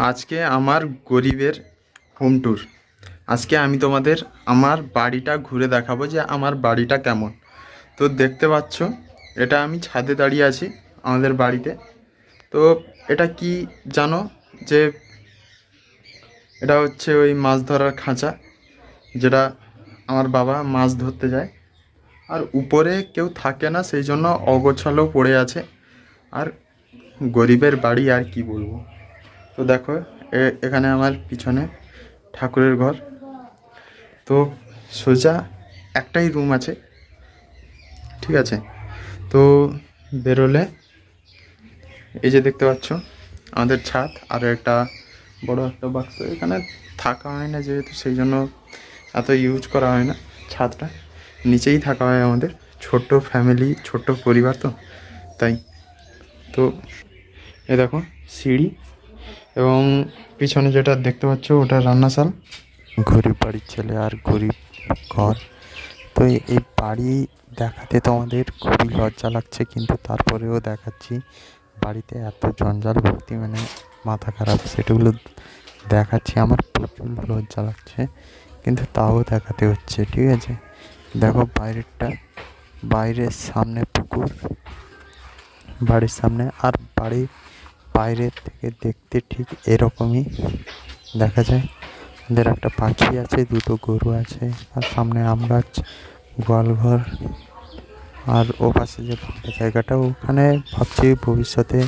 আজকে আমার গরিবের হোম ট্যুর। আজকে আমি তোমাদের আমার বাড়িটা ঘুরে দেখাবো যে আমার বাড়িটা কেমন। তো দেখতে পাচ্ছ, এটা আমি ছাদে দাঁড়িয়ে আছি আমাদের বাড়িতে। তো এটা কি জানো, যে এটা হচ্ছে ওই মাছ ধরার খাঁচা, যেটা আমার বাবা মাছ ধরতে যায়। আর উপরে কেউ থাকে না, সেই জন্য অগোছালো পড়ে আছে। আর গরিবের বাড়ি আর কি বলবো। তো দেখো, এখানে আমার পিছনে ঠাকুরের ঘর। তো সোজা একটাই রুম আছে, ঠিক আছে। তো বেরোলে এই যে দেখতে পাচ্ছ আমাদের ছাদ, আর একটা বড় একটা বাক্স। এখানে থাকা হয় না যেহেতু, সেই জন্য এত ইউজ করা হয় না ছাদটা। নিচেই থাকা হয় আমাদের, ছোট্ট ফ্যামিলি, ছোট্ট পরিবার, তো তাই। তো এ দেখো সিঁড়ি, এবং পিছনে যেটা দেখতে পাচ্ছ ওটা রান্নাশাল। গরিব বাড়ির ছেলে আর গরিব ঘর। তো এই বাড়ি দেখাতে তোমাদের খুবই লজ্জা লাগছে, কিন্তু তারপরেও দেখাচ্ছি। বাড়িতে এত জঞ্জাল ভর্তি, মানে মাথা খারাপ, সেটাগুলো দেখাচ্ছি। আমার প্রচুর লজ্জা লাগছে, কিন্তু তাও দেখাতে হচ্ছে, ঠিক আছে। দেখো বাইরেরটা, বাইরের সামনে পুকুর, বাড়ির সামনে। আর বাড়ির বাইরের থেকে দেখতে ঠিক এরকমই দেখা যায়। ওদের একটা পাখি আছে, দুটো গরু আছে, আর সামনে আম গাছ, গোয়ালঘর। আর ও পাশে যে ফাঁকা জায়গাটা, ওখানে ভাবছি ভবিষ্যতে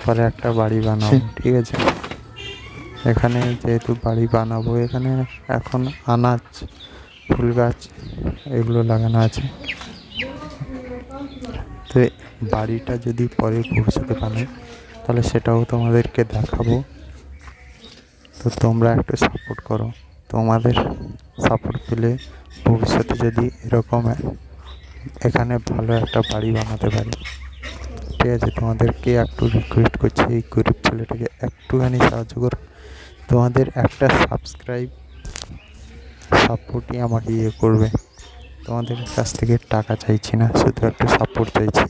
পরে একটা বাড়ি বানাবো, ঠিক আছে। এখানে যেহেতু বাড়ি বানাবো, এখানে এখন আনাজ, ফুল গাছ এগুলো লাগানো আছে। তো বাড়িটা যদি পরে ভবিষ্যতে বানাই, তাহলে সেটাও তোমাদেরকে দেখাবো। তো তোমরা একটু সাপোর্ট করো। তোমাদের সাপোর্ট পেলে ভবিষ্যতে যদি এরকম এখানে ভালো একটা বাড়ি বানাতে পারি, ঠিক আছে। তোমাদেরকে একটু রিকোয়েস্ট করছি, এই গরিব ছেলেটাকে একটুখানি সাহায্য করো। তোমাদের একটা সাপোর্টই আমাকে করবে। তোমাদের কাছ থেকে টাকা চাইছি না, শুধু একটু সাপোর্ট চাইছি।